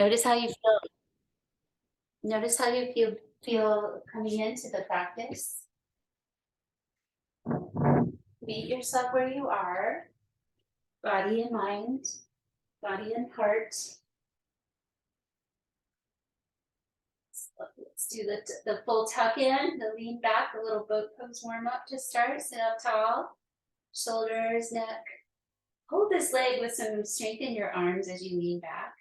Notice how you feel. Notice how you feel coming into the practice. Meet yourself where you are, body and mind, body and heart. Let's do the full tuck in, the lean back, the little boat pose warm up to start. Sit up tall, shoulders, neck. Hold this leg with some strength in your arms as you lean back.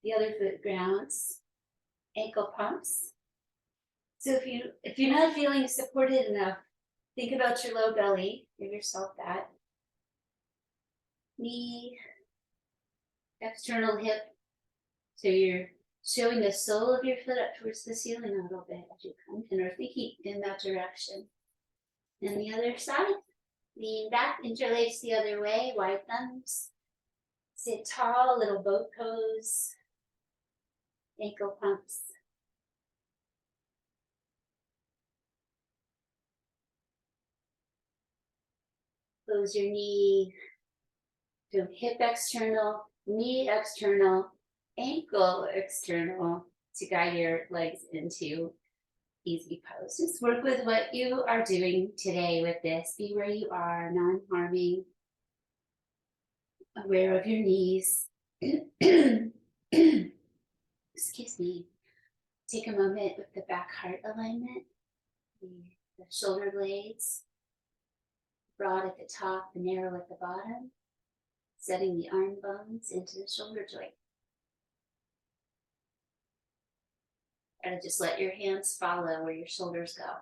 The other foot grounds, ankle pumps. So if you're not feeling supported enough, think about your low belly. Give yourself that. Knee, external hip. So you're showing the sole of your foot up towards the ceiling a little bit as you come in, or thinking in that direction. And the other side, lean back, interlace the other way, wide thumbs. Sit tall, little boat pose. Ankle pumps. Close your knee. Do hip external, knee external, ankle external to guide your legs into easy pose. Just work with what you are doing today with this. Be where you are, non-harming, aware of your knees. Excuse me. Take a moment with the back heart alignment, the shoulder blades, broad at the top and narrow at the bottom, setting the arm bones into the shoulder joint. And just let your hands follow where your shoulders go.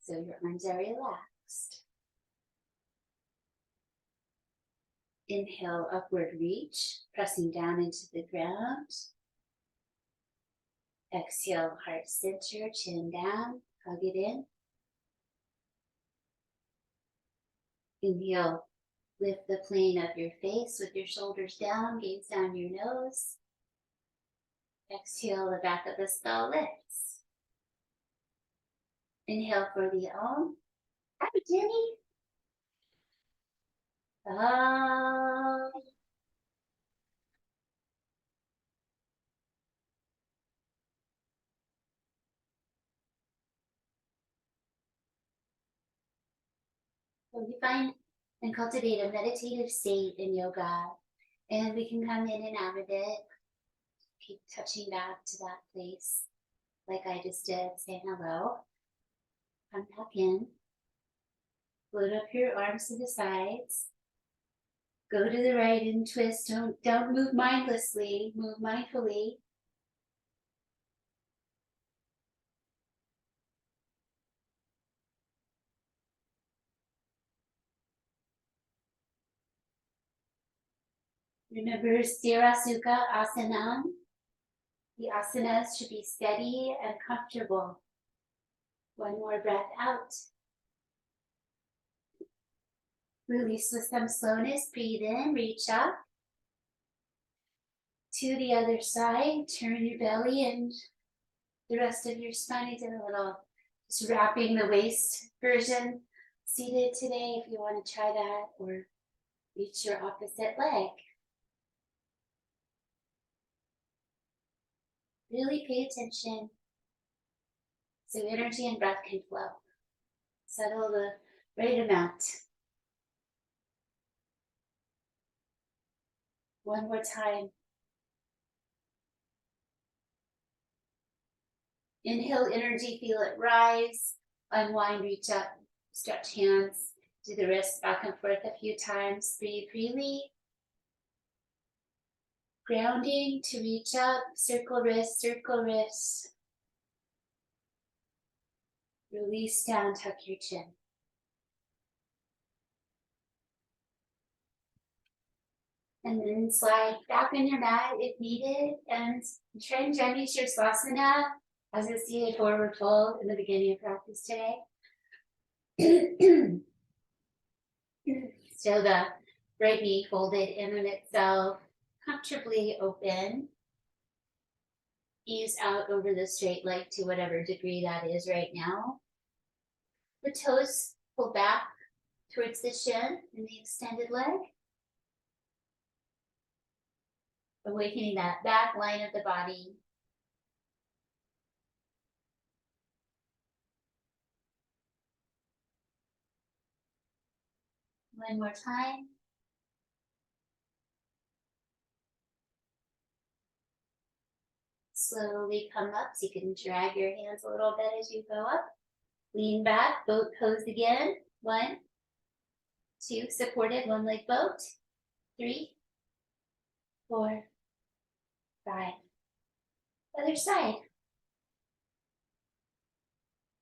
So your arms are relaxed. Inhale, upward reach, pressing down into the ground. Exhale, heart center, chin down, hug it in. Inhale, lift the plane of your face with your shoulders down, gaze down your nose. Exhale, the back of the skull lifts. Inhale for the Om. Hi, Jenny. So we find and cultivate a meditative state in yoga, and we can come in and out of it. Keep touching back to that place, like I just did, saying hello. Come back in. Float up your arms to the sides. Go to the right and twist. Don't move mindlessly. Move mindfully. Remember Sthira Sukha Asana. The asanas should be steady and comfortable. One more breath out. Release with some slowness. Breathe in, reach up. To the other side, turn your belly and the rest of your spine. I did a little just wrapping the waist version seated today if you want to try that, or reach your opposite leg. Really pay attention so energy and breath can flow. Settle the right amount. One more time. Inhale energy, feel it rise. Unwind, reach up, stretch hands, do the wrists back and forth a few times. Breathe freely. Grounding to reach up, circle wrists, circle wrists. Release down, tuck your chin. And then slide back on your mat if needed, and try and Jani Shirsasana as a seated forward fold in the beginning of practice today. So the right knee folded in on itself, comfortably open. Ease out over the straight leg to whatever degree that is right now. The toes pull back towards the shin and the extended leg. awakening that back line of the body. One more time. Slowly come up, so you can drag your hands a little bit as you go up. Lean back, boat pose again. 1, 2, supported, one leg boat. 3, 4, 5. Other side.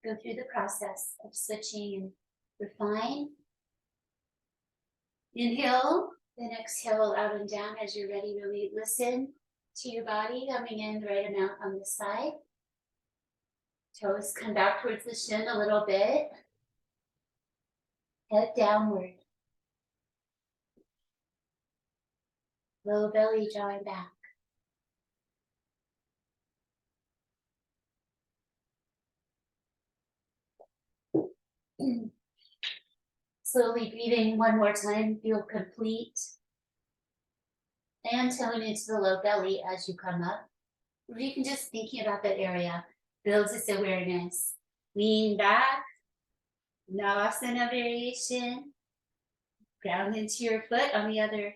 Go through the process of switching and refine. Inhale, then exhale out and down as you're ready. Really listen to your body, coming in the right amount on this side. Toes come back towards the shin a little bit. Head downward. Low belly drawing back. Slowly breathing one more time, feel complete. And tone into the low belly as you come up. Or you can just thinking about that area, build this awareness. Lean back, Navasana variation. Ground into your foot on the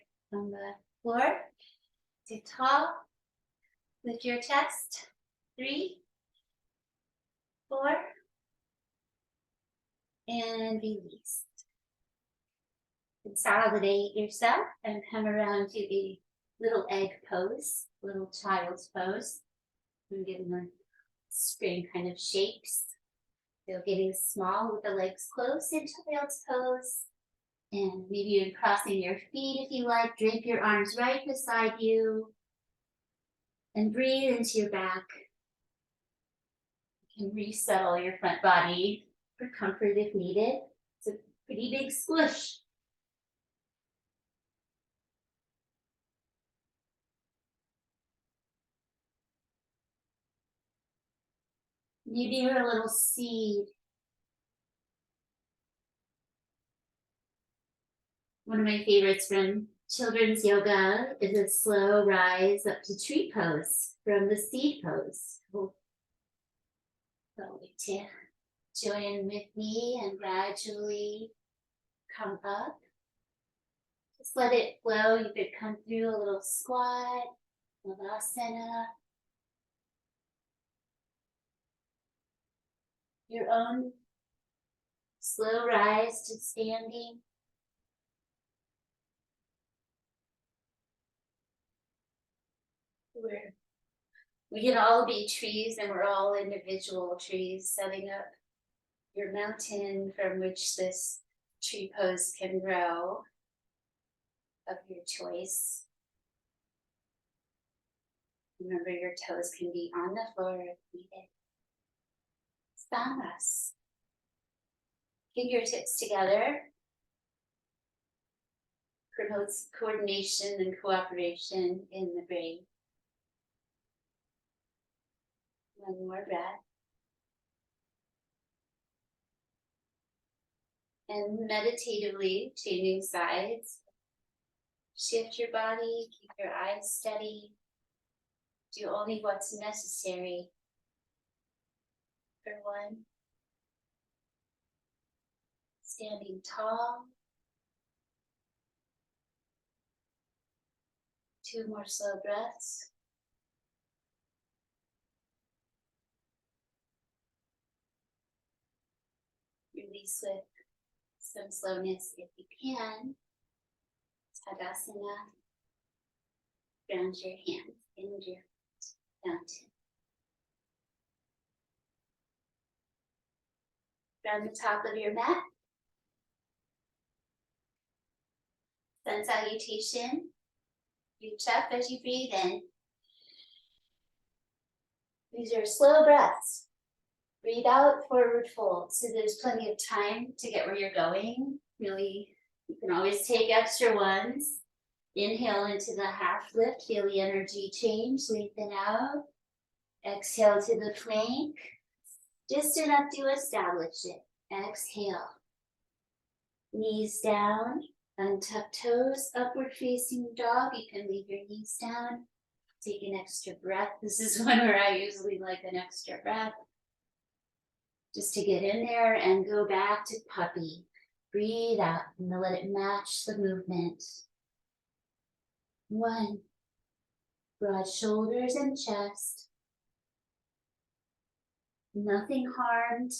floor. Sit tall. Lift your chest. 3, 4, and release. Consolidate yourself and come around to the little egg pose, little child's pose. I'm giving them spring kind of shapes. So getting small with the legs closed in child's pose. And maybe even crossing your feet if you like. Drape your arms right beside you. And breathe into your back. You can resettle your front body for comfort if needed. It's a pretty big squish. Maybe you're a little seed. One of my favorites from children's yoga is a slow rise up to tree pose from the seed pose. So to join with me and gradually come up. Just let it flow. You could come through a little squat, Navasana. Your own slow rise to standing. We can all be trees, and we're all individual trees, setting up your mountain from which this tree pose can grow of your choice. Remember, your toes can be on the floor if needed. Sthanas. Fingertips together promotes coordination and cooperation in the brain. One more breath. And meditatively changing sides. Shift your body, keep your eyes steady. Do only what's necessary for 1. Standing tall. 2 more slow breaths. Release with some slowness if you can. Tadasana. Ground your hands in your mountain. Ground the top of your mat. Sun salutation. Reach up as you breathe in. These are slow breaths. Breathe out, forward fold. So there's plenty of time to get where you're going. Really, you can always take extra ones. Inhale into the half lift. Feel the energy change. Lengthen out. Exhale to the plank. Just enough to establish it. Exhale. Knees down. Untuck toes. Upward facing dog. You can leave your knees down. Take an extra breath. This is one where I usually like an extra breath. Just to get in there and go back to puppy. Breathe out and let it match the movement. 1. Broad shoulders and chest. Nothing harmed.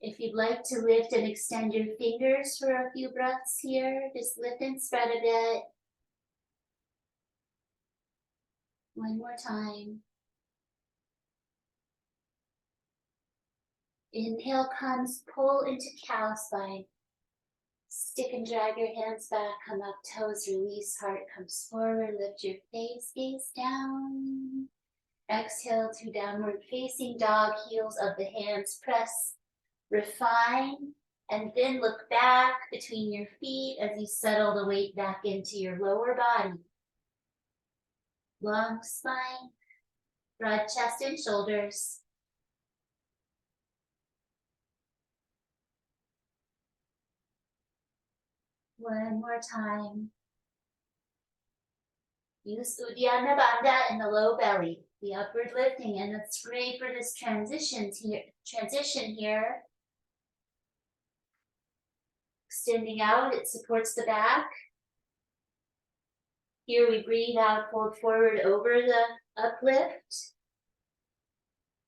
If you'd like to lift and extend your fingers for a few breaths here, just lift and spread a bit. One more time. Inhale comes, pull into cow spine. Stick and drag your hands back, come up, toes release, heart comes forward, lift your face, gaze down. Exhale to downward facing dog, heels of the hands press, refine, and then look back between your feet as you settle the weight back into your lower body. Long spine, broad chest and shoulders. One more time. Use Uddiyana Bandha in the low belly, the upward lifting, and it's great for this transition here. Extending out, it supports the back. Here we breathe out, fold forward over the uplift.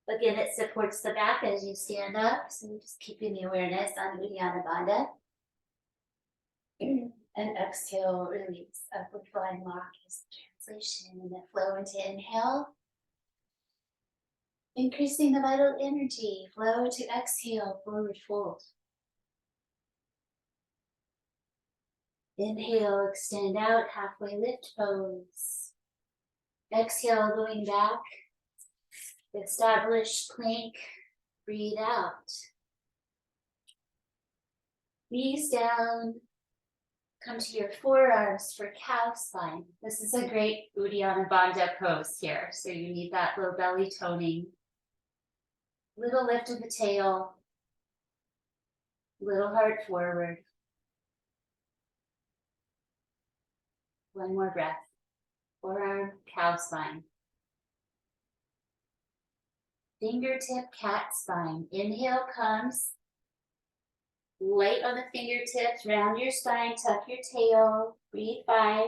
Again, it supports the back as you stand up, so we're just keeping the awareness on Uddiyana Bandha. And exhale, release, upward flying lock is the translation, and then flow into inhale. Increasing the vital energy, flow to exhale, forward fold. Inhale, extend out, halfway lift pose. Exhale, going back. Establish plank, breathe out. Knees down, come to your forearms for cow spine. This is a great Uddiyana Bandha pose here, so you need that low belly toning. Little lift of the tail, little heart forward. One more breath. Forearm, cow spine. Fingertip, cat spine. Inhale comes. Light on the fingertips, round your spine, tuck your tail. Breathe 5.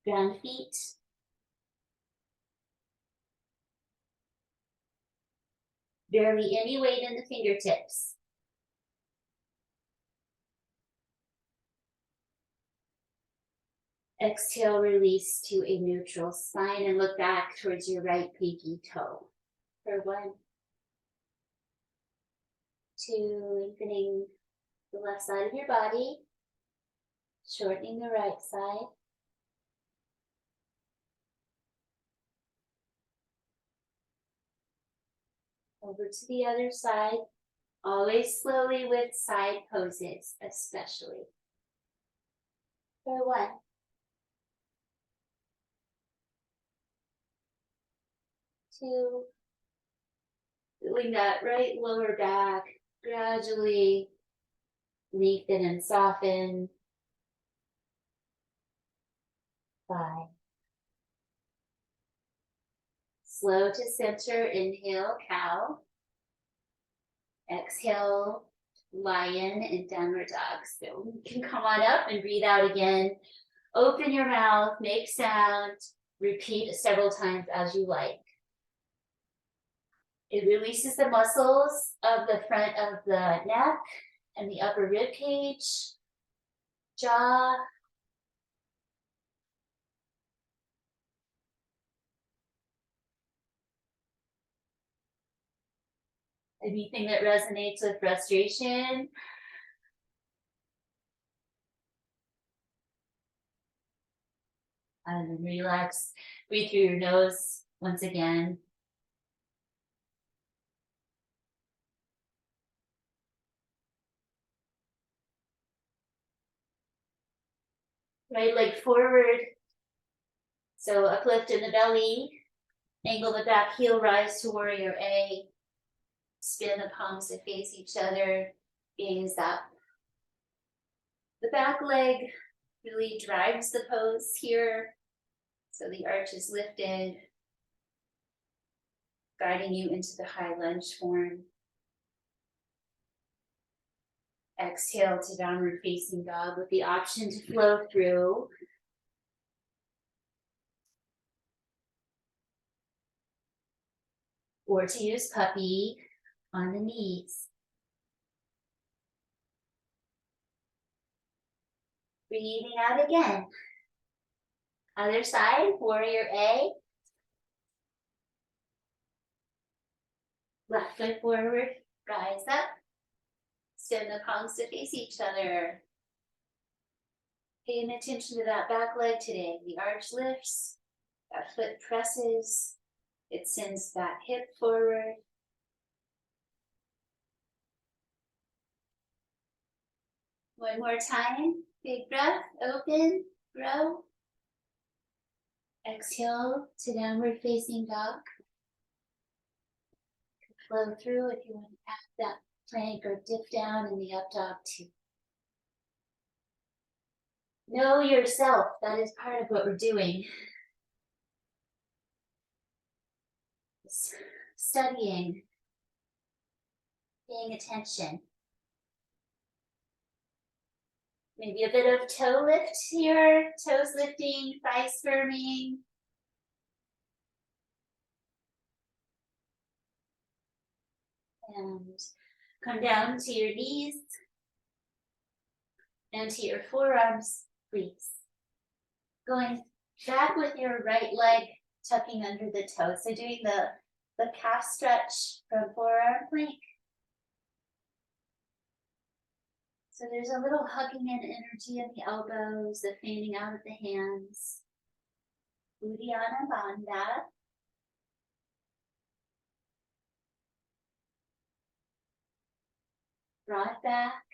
Ground feet. Barely any weight in the fingertips. Exhale, release to a neutral spine and look back towards your right pinky toe. For 1, 2, lengthening the left side of your body, shortening the right side. Over to the other side, always slowly with side poses, especially. For 1, 2, feeling that right lower back gradually lengthen and soften. 5. Slow to center, inhale, cow. Exhale, lion and downward dog. So you can come on up and breathe out again. Open your mouth, make sound, repeat several times as you like. It releases the muscles of the front of the neck and the upper rib cage, jaw. Anything that resonates with frustration. And then relax, breathe through your nose once again. Right leg forward. So uplift in the belly, angle the back heel, rise to warrior A. Spin the palms to face each other, gaze up. The back leg really drives the pose here. So the arch is lifted, guiding you into the high lunge form. Exhale to downward facing dog with the option to flow through. Or to use puppy on the knees. Breathing out again. Other side, warrior A. Left foot forward, rise up. Send the palms to face each other. Paying attention to that back leg today. The arch lifts, that foot presses, it sends that hip forward. One more time, big breath, open, grow. Exhale to downward facing dog. Flow through if you want to add that plank or dip down in the up dog too. Know yourself, that is part of what we're doing. Studying, paying attention. Maybe a bit of toe lift here, toes lifting, thighs firming. And come down to your knees and to your forearms, please. Going back with your right leg tucking under the toe. So doing the calf stretch from forearm plank. So there's a little hugging in energy in the elbows, the fanning out of the hands. Uddiyana Bandha. Draw it back.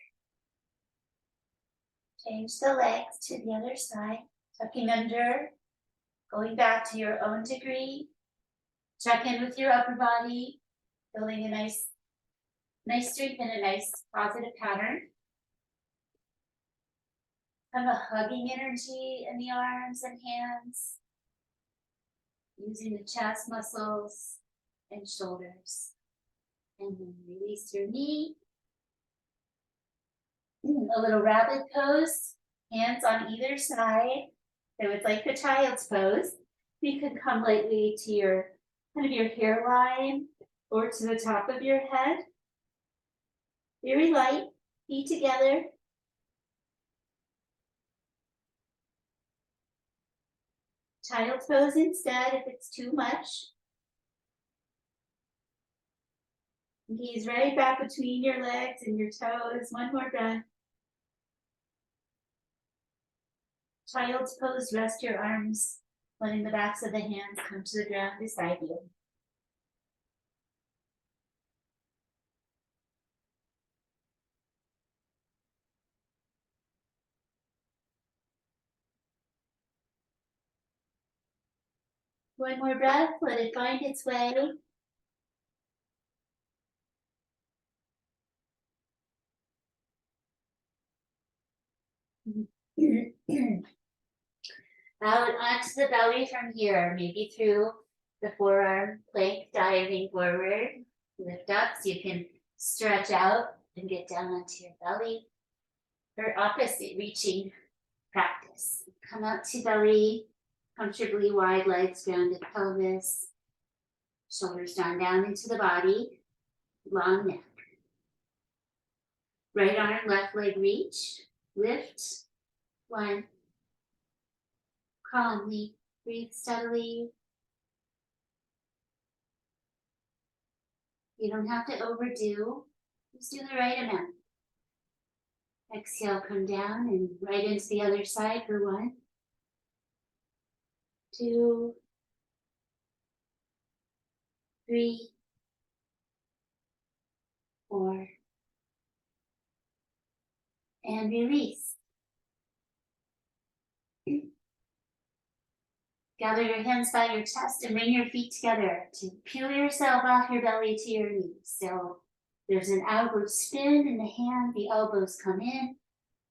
Change the legs to the other side, tucking under, going back to your own degree. Check in with your upper body, building a nice strength and a nice positive pattern. Have a hugging energy in the arms and hands, using the chest muscles and shoulders. And then release your knee. A little rabbit pose, hands on either side. So it's like the child's pose. You can come lightly to your your hairline or to the top of your head. Very light, feet together. Child's pose instead if it's too much. Knees right back between your legs and your toes. One more breath. Child's pose, rest your arms, letting the backs of the hands come to the ground beside you. One more breath, let it find its way. Out onto the belly from here, maybe through the forearm plank, diving forward. Lift up so you can stretch out and get down onto your belly. Or opposite, reaching practice. Come out to belly, comfortably wide legs, grounded pelvis. Shoulders down into the body, long neck. Right arm, left leg reach, lift. One. Calmly, breathe steadily. You don't have to overdo, just do the right amount. Exhale, come down and right into the other side for 1, 2, 3, 4, and release. Gather your hands by your chest and bring your feet together to peel yourself off your belly to your knees. So there's an outward spin in the hand, the elbows come in,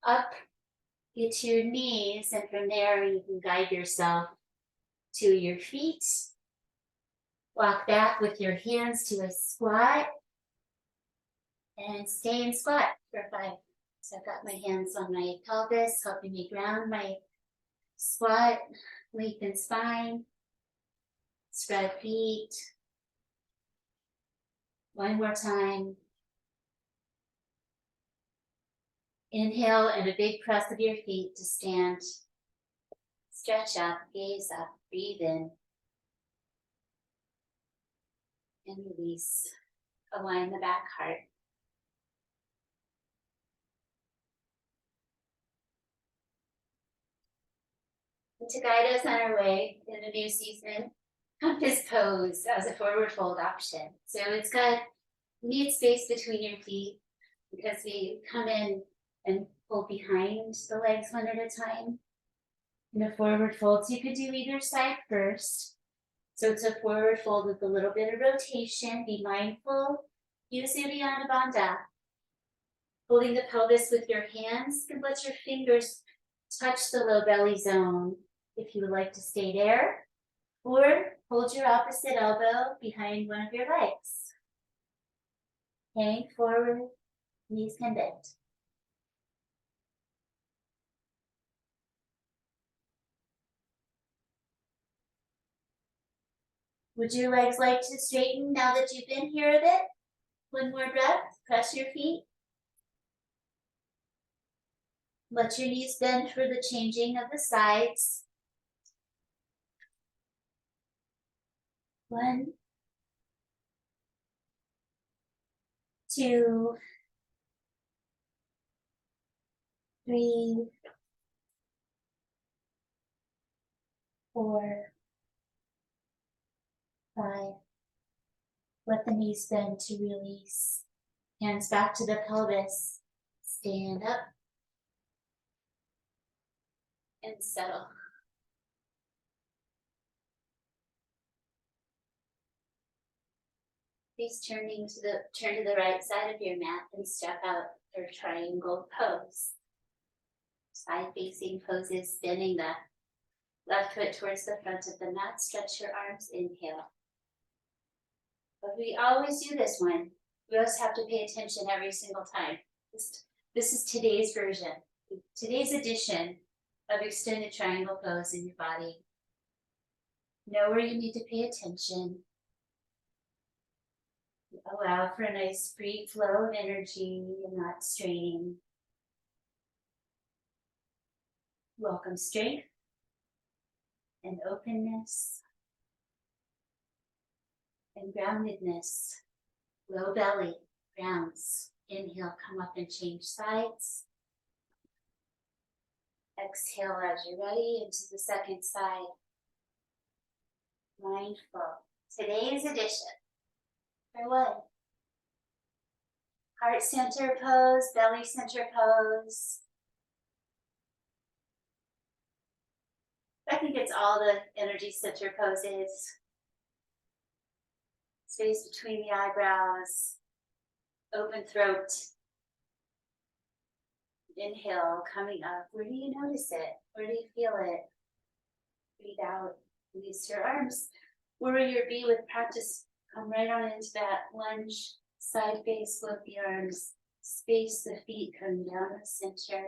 up, Get to your knees, and from there you can guide yourself to your feet. Walk back with your hands to a squat and stay in squat for 5. So I've got my hands on my pelvis, helping me ground my squat, lengthen spine, spread feet. One more time. Inhale and a big press of your feet to stand. Stretch up, gaze up, breathe in. And release. Align the back heart. And to guide us on our way in the new season, compass pose as a forward fold option. So it's got, you need space between your feet because we come in and pull behind the legs one at a time. In a forward fold, so you could do either side first. So it's a forward fold with a little bit of rotation. Be mindful. Use Uddiyana Bandha. Holding the pelvis with your hands, and let your fingers touch the low belly zone if you would like to stay there. Or hold your opposite elbow behind one of your legs. Hang forward, knees can bend. Would your legs like to straighten now that you've been here a bit? One more breath, press your feet. Let your knees bend for the changing of the sides. 1, 2, 3, 4, 5. Let the knees bend to release. Hands back to the pelvis. Stand up and settle. Please turn to the right side of your mat and step out for triangle pose. Side facing poses, spinning the left foot towards the front of the mat. Stretch your arms, inhale. But we always do this one. We always have to pay attention every single time. This is today's version, today's edition of extended triangle pose in your body. Know where you need to pay attention. Allow for a nice free flow of energy and not straining. Welcome strength and openness and groundedness. Low belly, grounds. Inhale, come up and change sides. Exhale as you're ready into the second side. Mindful. Today's edition. For what? Heart center pose, belly center pose. I think it's all the energy center poses. Space between the eyebrows. Open throat. Inhale, coming up. Where do you notice it? Where do you feel it? Breathe out. Release your arms. Warrior B with practice. Come right on into that lunge. Side face, flip the arms. Space the feet, come down the center.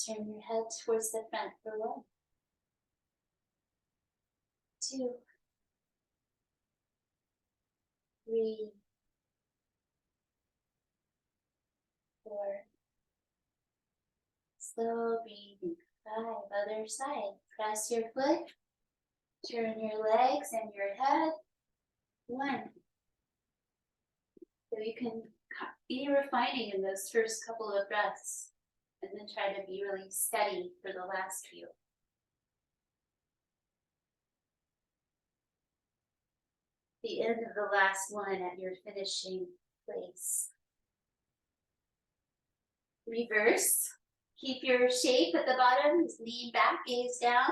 Turn your head towards the front for 1, 2, 3, 4. Slow breathing. 5. Other side. Press your foot. Turn your legs and your head. 1. So you can be refining in those first couple of breaths and then try to be really steady for the last few. The end of the last one at your finishing place. Reverse. Keep your shape at the bottom. Lean back, gaze down.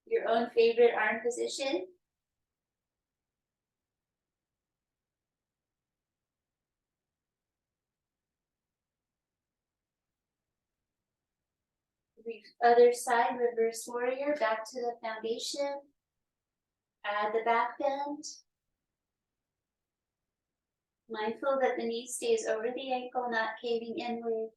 Your own favorite arm position. Other side, reverse warrior, back to the foundation. Add the back bend. Mindful that the knee stays over the ankle, not caving inward.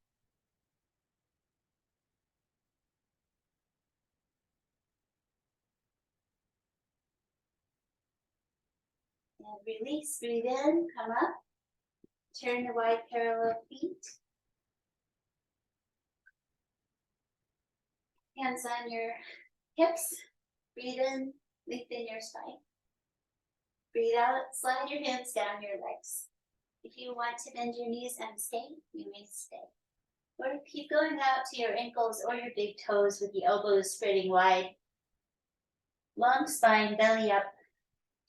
And release, breathe in, come up. Turn the wide parallel feet. Hands on your hips. Breathe in, lengthen your spine. Breathe out, slide your hands down your legs. If you want to bend your knees and stay, you may stay. Or keep going out to your ankles or your big toes with the elbows spreading wide. Long spine, belly up,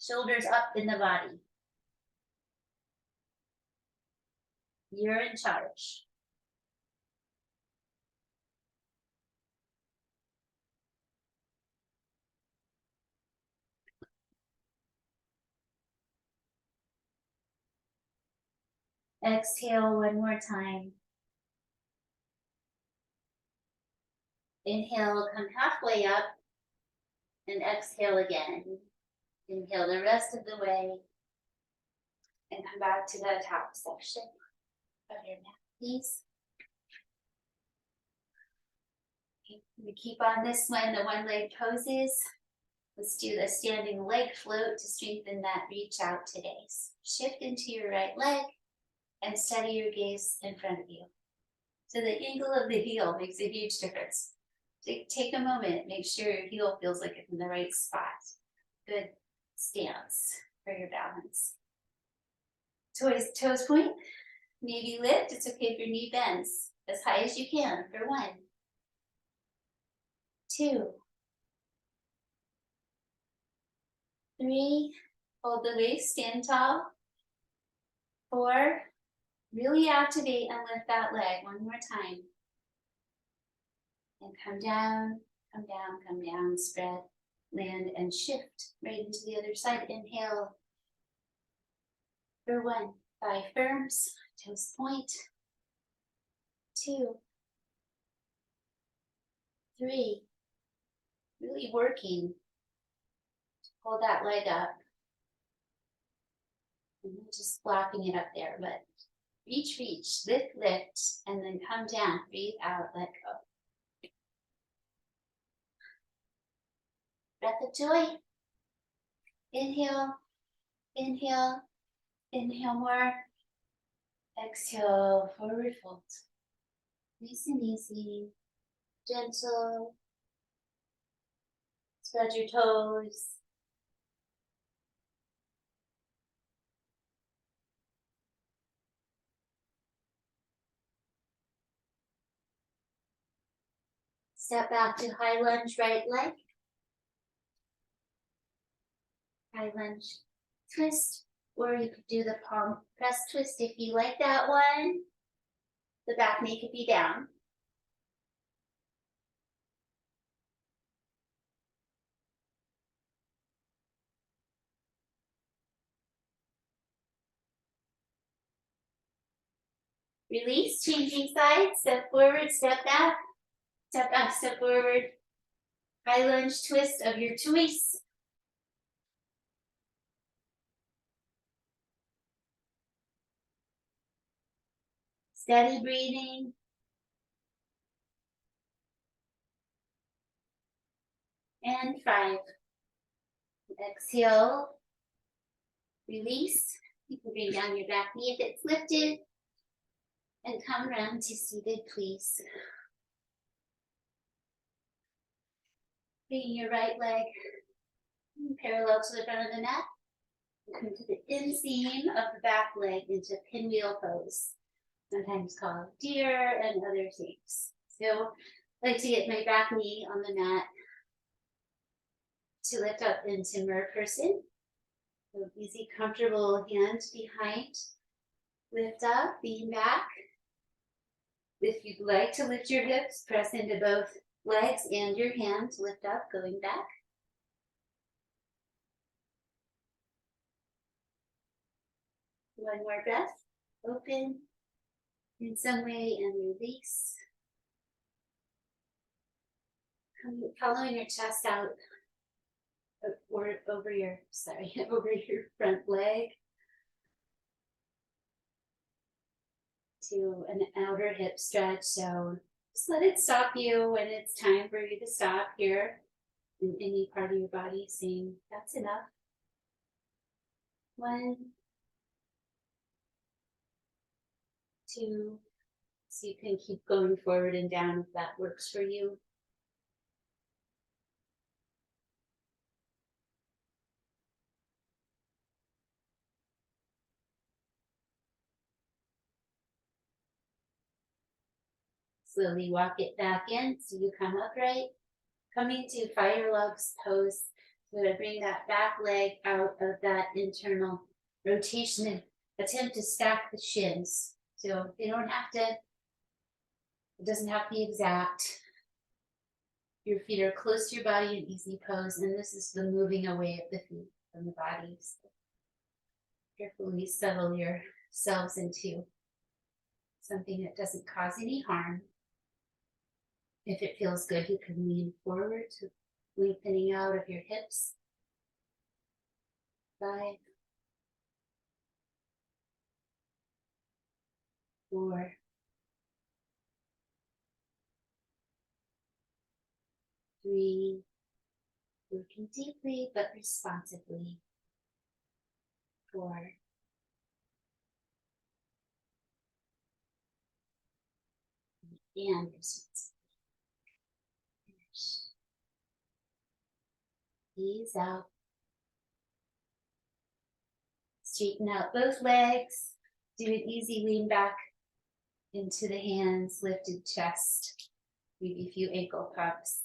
shoulders up in the body. You're in charge. Exhale one more time. Inhale, come halfway up, and exhale again. Inhale the rest of the way, and come back to the top section of your mat, please. We keep on this one, the one leg poses. Let's do the standing leg float to strengthen that reach out today. So shift into your right leg and steady your gaze in front of you. So the angle of the heel makes a huge difference. Take a moment, make sure your heel feels like it's in the right spot. Good stance for your balance. Toes point, maybe lift. It's okay if your knee bends as high as you can for 1, 2, 3, hold the waist, stand tall. 4, really activate and lift that leg one more time. And come down, come down, come down, spread, land, and shift right into the other side. Inhale for 1, 5 firms, toes point. 2, 3, really working to pull that leg up. And not just flopping it up there, but reach, lift, and then come down, breathe out, let go. Breath of joy. Inhale, inhale, inhale more. Exhale, forward fold. Nice and easy, gentle. Spread your toes. Step back to high lunge, right leg. High lunge, twist, or you could do the palm press twist if you like that one. The back knee could be down. Release, changing sides, step forward, step back, step forward. High lunge twist of your choice. Steady breathing. And 5. Exhale. Release. You can bring down your back knee if it's lifted. And come around to seated, please. Bring your right leg parallel to the front of the mat. Come to the inseam of the back leg into pinwheel pose. Sometimes called deer and other things. So I like to get my back knee on the mat to lift up into mer person. So easy, comfortable hand behind. Lift up, beam back. If you'd like to lift your hips, press into both legs and your hands. Lift up, going back. One more breath. Open in some way and release. Following your chest out or over your, sorry, over your front leg to an outer hip stretch. So just let it stop you when it's time for you to stop here in any part of your body, saying that's enough. 1, 2, so you can keep going forward and down if that works for you. Slowly walk it back in so you come upright. Coming to fire logs pose. So to bring that back leg out of that internal rotation and attempt to stack the shins. So they don't have to, it doesn't have to be exact. Your feet are close to your body in easy pose, and this is the moving away of the feet from the body. So carefully settle yourselves into something that doesn't cause any harm. If it feels good, you can lean forward to lengthening out of your hips. 5, 4, 3, working deeply but responsively. 4, and responsively. Finish. Ease out. Straighten out both legs. Do an easy lean back into the hands, lifted chest, maybe a few ankle pumps.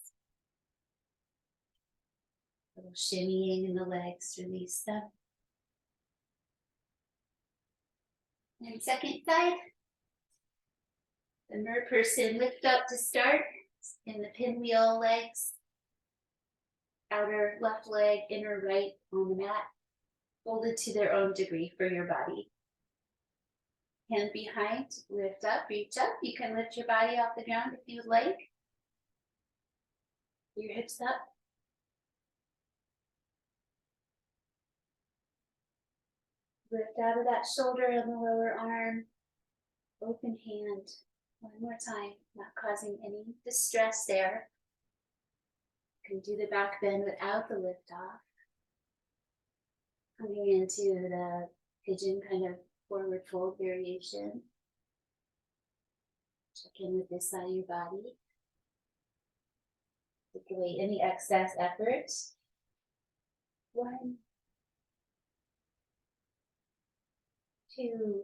A little shimmying in the legs, release them. And second side. The mer person, lift up to start in the pinwheel legs. Outer left leg, inner right on the mat. Folded to their own degree for your body. Hand behind, lift up, reach up. You can lift your body off the ground if you would like. Your hips up. Lift out of that shoulder and the lower arm. Open hand. One more time, not causing any distress there. You can do the back bend without the lift off. Coming into the pigeon kind of forward fold variation. Check in with this side of your body. Take away any excess effort. 1, 2,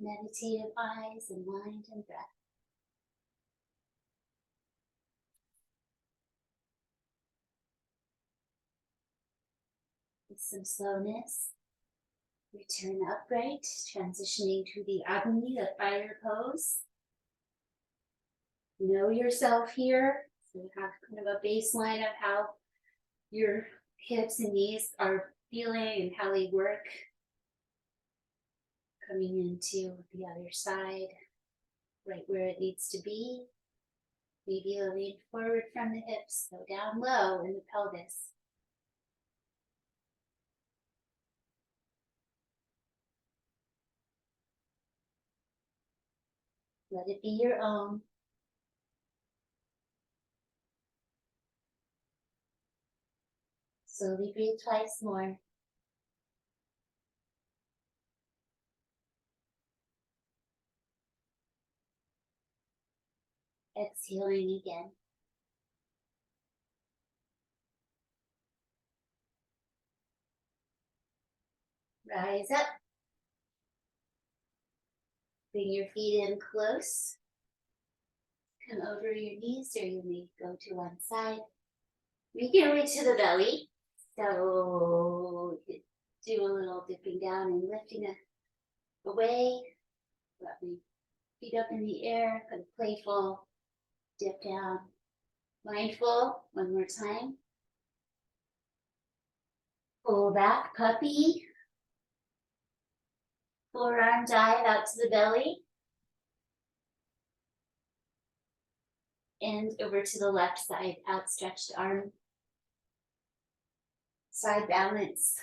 meditative eyes and mind and breath. With some slowness, return upright, transitioning to the Agni, the fire pose. Know yourself here. So you have kind of a baseline of how your hips and knees are feeling and how they work. Coming into the other side, right where it needs to be. Maybe a lean forward from the hips, go down low in the pelvis. Let it be your own. Slowly breathe twice more. Exhaling again. Rise up. Bring your feet in close. Come over your knees, or you may go to one side. We can reach to the belly. So do a little dipping down and lifting away. Let me feet up in the air, kind of playful dip down. Mindful, one more time. Pull back, puppy. Forearm dive out to the belly. And over to the left side, outstretched arm. Side balance.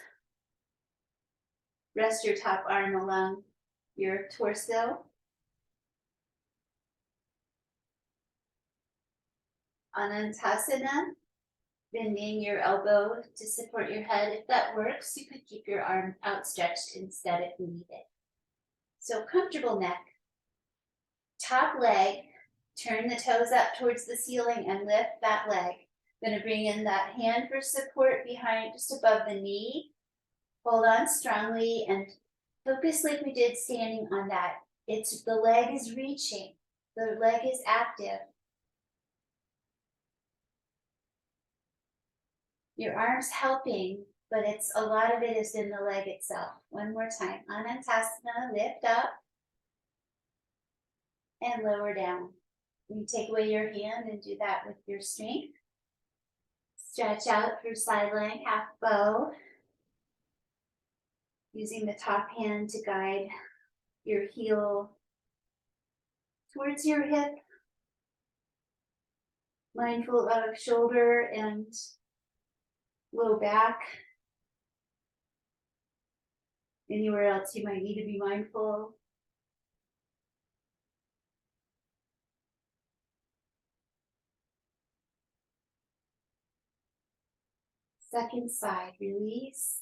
Rest your top arm along your torso. Anantasana, bending your elbow to support your head. If that works, you could keep your arm outstretched instead if needed. So comfortable neck. Top leg, turn the toes up towards the ceiling and lift that leg. Going to bring in that hand for support behind, just above the knee. Hold on strongly and focus like we did standing on that. It's the leg is reaching, the leg is active. Your arm's helping, but it's a lot of it is in the leg itself. One more time. Anantasana, lift up and lower down. You take away your hand and do that with your strength. Stretch out through side leg, half bow. Using the top hand to guide your heel towards your hip. Mindful of shoulder and low back. Anywhere else you might need to be mindful. Second side, release.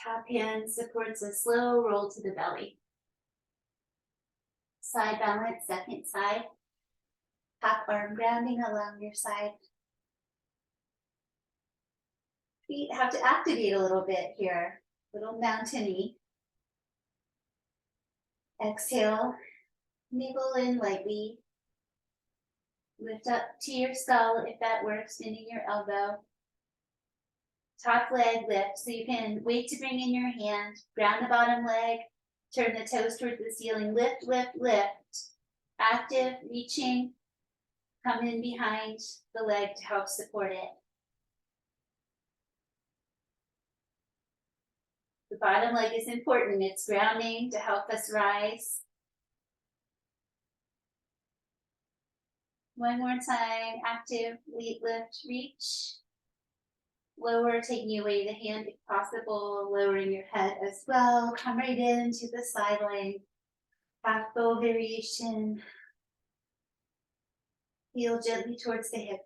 Top hand supports a slow roll to the belly. Side balance, second side. Half arm grounding along your side. Feet have to activate a little bit here. Little mountainy. Exhale, navel in lightly. Lift up to your skull if that works, bending your elbow. Top leg lift, so you can wait to bring in your hand, ground the bottom leg, turn the toes towards the ceiling, lift, lift, lift. Active, reaching, come in behind the leg to help support it. The bottom leg is important, it's grounding to help us rise. One more time, active, lift, reach. Lower, taking away the hand if possible, lowering your head as well. Come right into the side leg. Half bow variation. Heel gently towards the hip.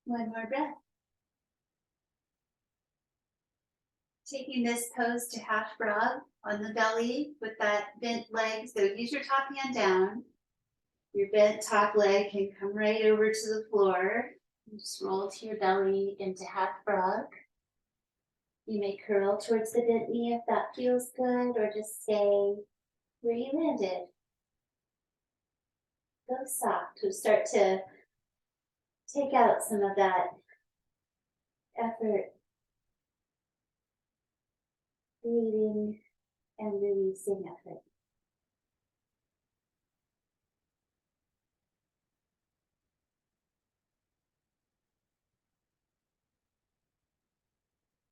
One more breath. Taking this pose to half frog on the belly with that bent leg. So use your top hand down. Your bent top leg can come right over to the floor. And just roll to your belly into half frog. You may curl towards the bent knee if that feels good, or just stay where you landed. Go soft. We'll start to take out some of that effort. Breathing and releasing effort.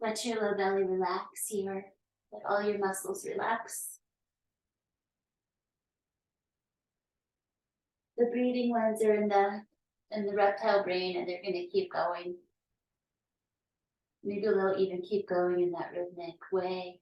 Let your low belly relax here. Let all your muscles relax. The breathing ones are in the reptile brain, and they're going to keep going. Maybe they'll even keep going in that rhythmic way.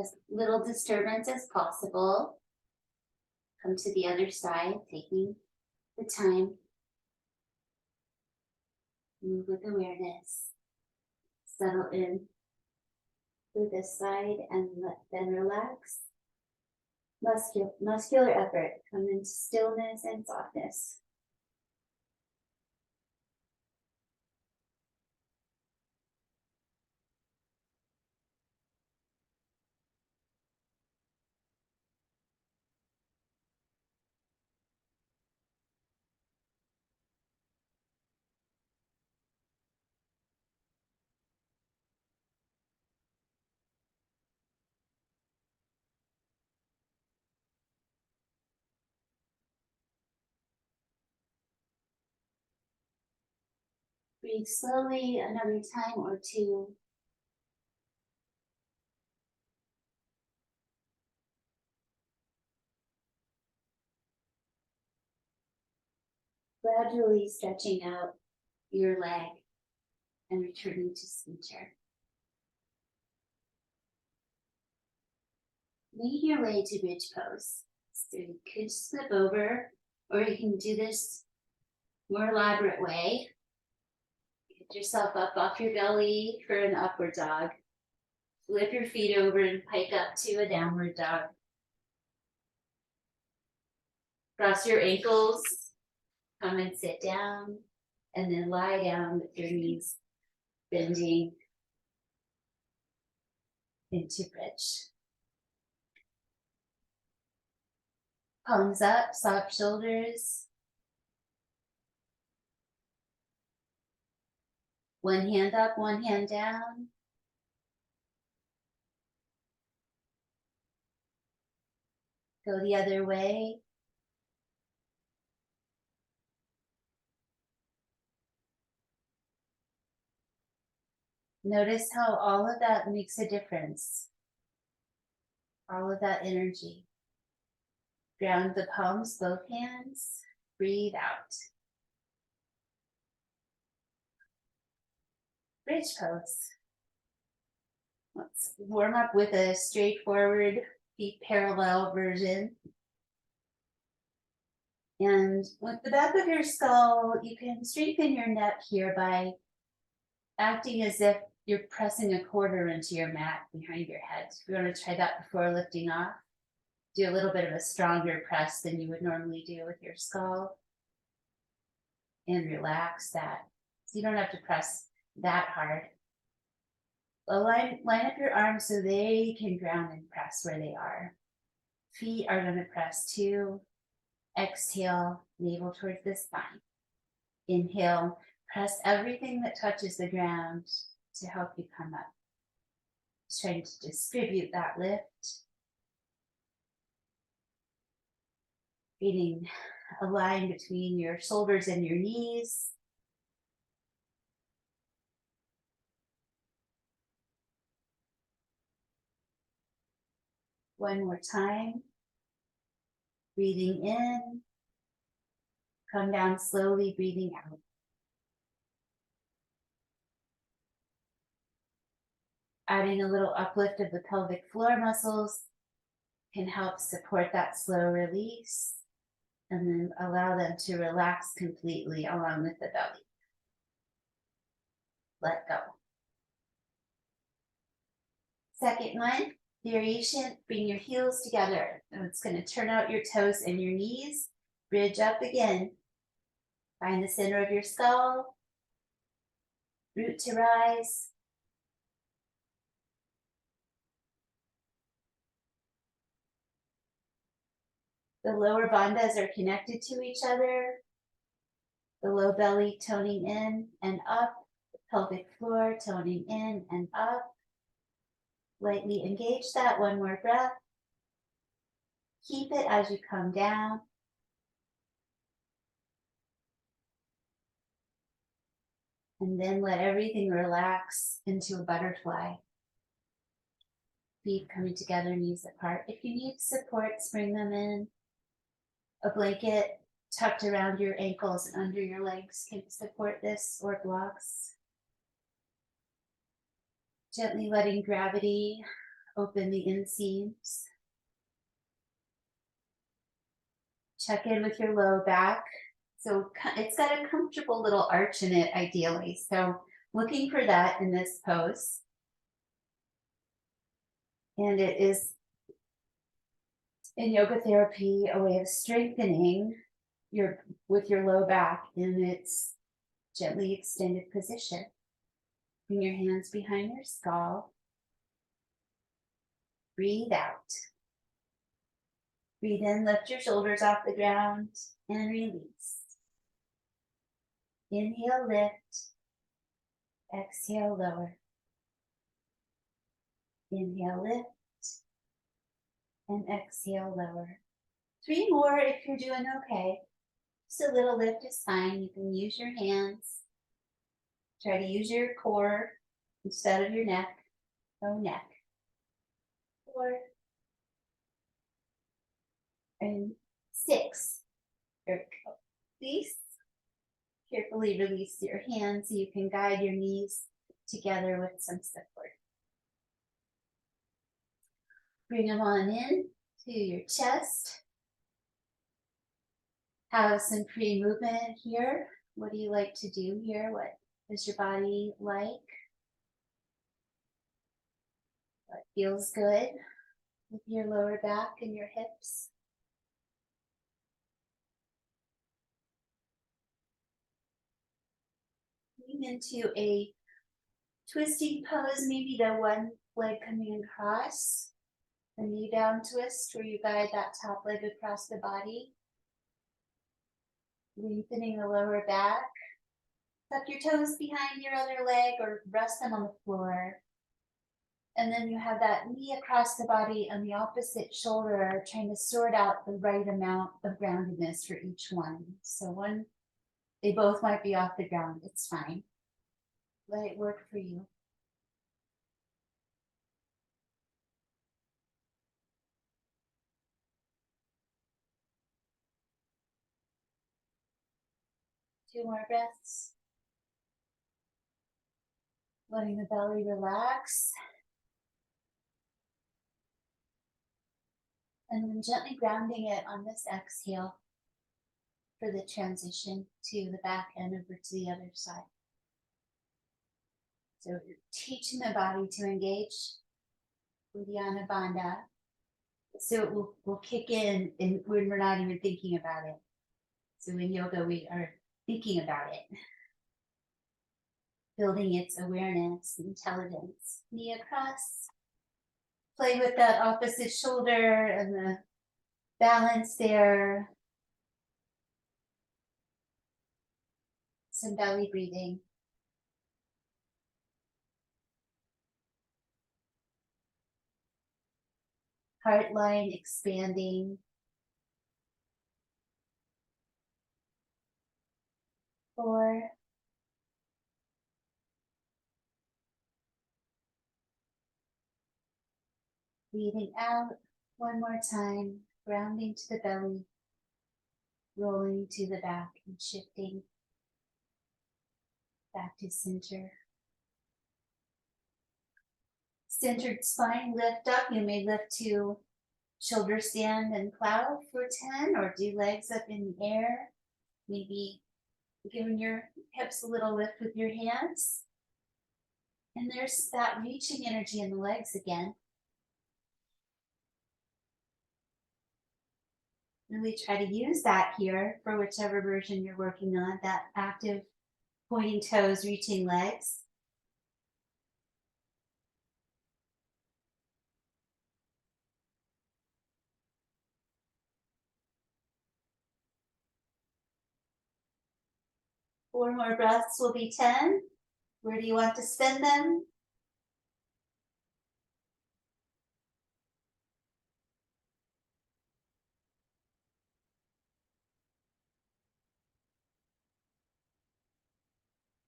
As little disturbance as possible. Come to the other side, taking the time. Move with awareness. Settle in through this side and then relax. Muscular effort. Come into stillness and softness. Breathe slowly another time or two. Gradually stretching out your leg and returning to center. Make your way to bridge pose. So you could slip over, or you can do this more elaborate way. Get yourself up off your belly for an upward dog. Flip your feet over and pike up to a downward dog. Cross your ankles, come and sit down, and then lie down with your knees bending into bridge. Palms up, soft shoulders. One hand up, one hand down. Go the other way. Notice how all of that makes a difference. All of that energy. Ground the palms, both hands. Breathe out. Bridge pose. Let's warm up with a straightforward feet parallel version. And with the back of your skull, you can strengthen your neck here by acting as if you're pressing a quarter into your mat behind your head. If you want to try that before lifting off, do a little bit of a stronger press than you would normally do with your skull. And relax that. So you don't have to press that hard. Line up your arms so they can ground and press where they are. Feet are going to press too. Exhale, navel towards the spine. Inhale, press everything that touches the ground to help you come up. Just trying to distribute that lift. Creating a line between your shoulders and your knees. One more time. Breathing in. Come down slowly, breathing out. Adding a little uplift of the pelvic floor muscles can help support that slow release and then allow them to relax completely along with the belly. Let go. Second one, variation, bring your heels together. And it's going to turn out your toes and your knees. Bridge up again. Find the center of your skull. Root to rise. The lower bandhas are connected to each other. The low belly toning in and up. The pelvic floor toning in and up. Lightly engage that. One more breath. Keep it as you come down. And then let everything relax into a butterfly. Feet coming together, knees apart. If you need supports, bring them in. A blanket tucked around your ankles and under your legs can support this, or blocks. Gently letting gravity open the inseams. Check in with your low back. So it's got a comfortable little arch in it, ideally. So looking for that in this pose. And it is, in yoga therapy, a way of strengthening with your low back in its gently extended position. Bring your hands behind your skull. Breathe out. Breathe in, lift your shoulders off the ground and release. Inhale, lift. Exhale, lower. Inhale, lift. And exhale, lower. 3 more if you're doing okay. Just a little lift is fine. You can use your hands. Try to use your core instead of your neck. No neck. 4 and 6. There we go. Release. Carefully release your hands so you can guide your knees together with some support. Bring them on in to your chest. Have some free movement here. What do you like to do here? What does your body like? What feels good with your lower back and your hips? Moving into a twisting pose, maybe the one leg coming across, the knee down twist where you guide that top leg across the body. Lengthening the lower back. Tuck your toes behind your other leg or rest them on the floor. And then you have that knee across the body and the opposite shoulder, trying to sort out the right amount of groundedness for each one. So they both might be off the ground. It's fine. Let it work for you. Two more breaths. Letting the belly relax. And then gently grounding it on this exhale for the transition to the back and over to the other side. So you're teaching the body to engage Uddiyana Bandha. So it will kick in when we're not even thinking about it. So in yoga, we are thinking about it. Building its awareness, intelligence. Knee across. Play with that opposite shoulder and the balance there. Some belly breathing. Heart line expanding. 4. Breathing out one more time, grounding to the belly, rolling to the back and shifting back to center. Centered spine, lift up. You may lift to shoulder stand and plow for 10, or do legs up in the air. Maybe giving your hips a little lift with your hands. And there's that reaching energy in the legs again. Really try to use that here for whichever version you're working on, that active pointing toes, reaching legs. Four more breaths will be 10. Where do you want to spend them?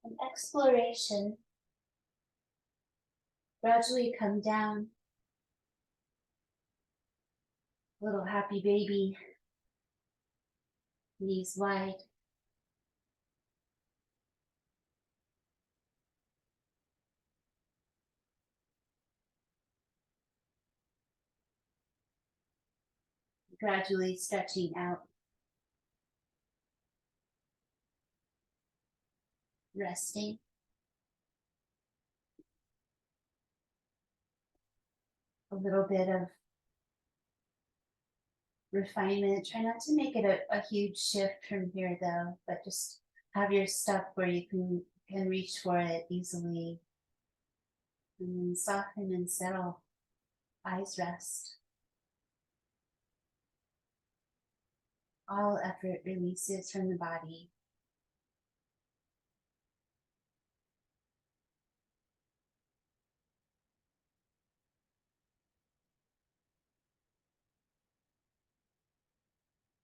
An exploration. Gradually come down. Little happy baby. Knees wide. Gradually stretching out. Resting. A little bit of refinement. Try not to make it a huge shift from here though, but just have your stuff where you can reach for it easily. And then soften and settle. Eyes rest. All effort releases from the body.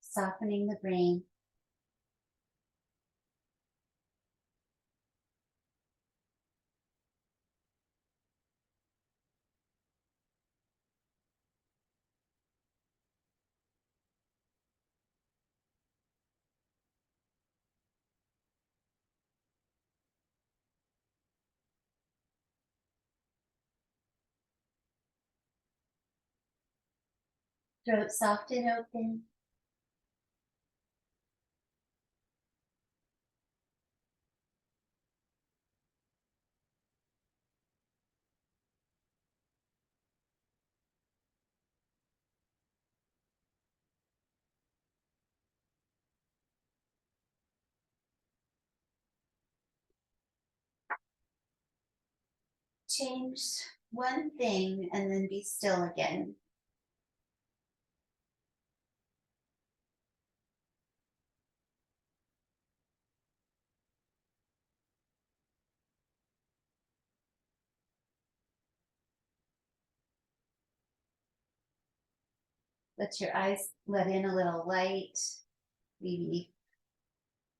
Softening the brain. Throat soft and open. Change one thing and then be still again. Let your eyes let in a little light. Maybe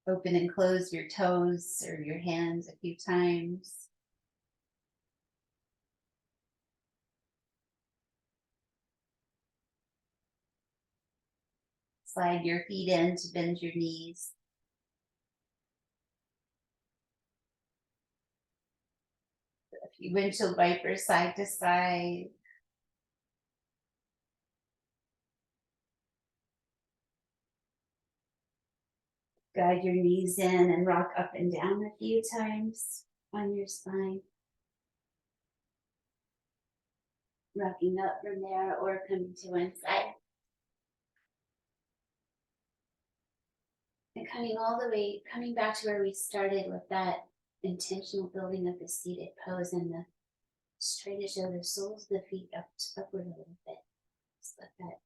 open and close your toes or your hands a few times. Slide your feet in to bend your knees. A few windshield wipers side to side. Guide your knees in and rock up and down a few times on your spine. Rocking up from there or coming to one side. And coming all the way, coming back to where we started with that intentional building of the seated pose and the straight as the soles of the feet upward a little bit. Just let that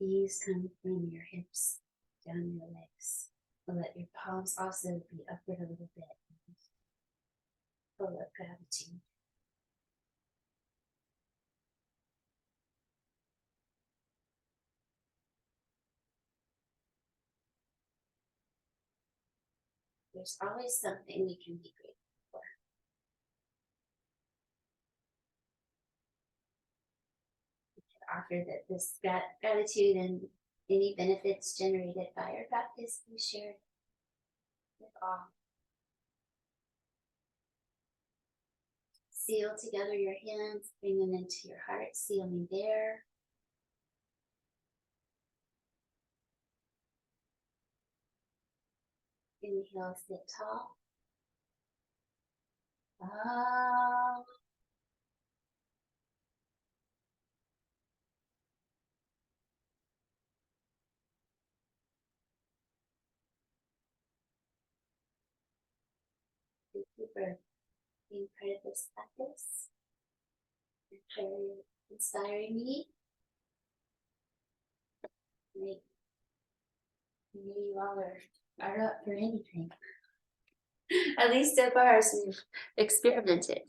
ease come from your hips down your legs. But let your palms also be upward a little bit. Full of gratitude. There's always something we can be grateful for. We can offer that this gratitude and any benefits generated by our practice be shared with all. Seal together your hands, bring them into your heart, seal me there. Inhale, sit tall. Ah. Thank you for being part of this practice and for inspiring me. Maybe you all are up for anything. At least so far as we've experimented.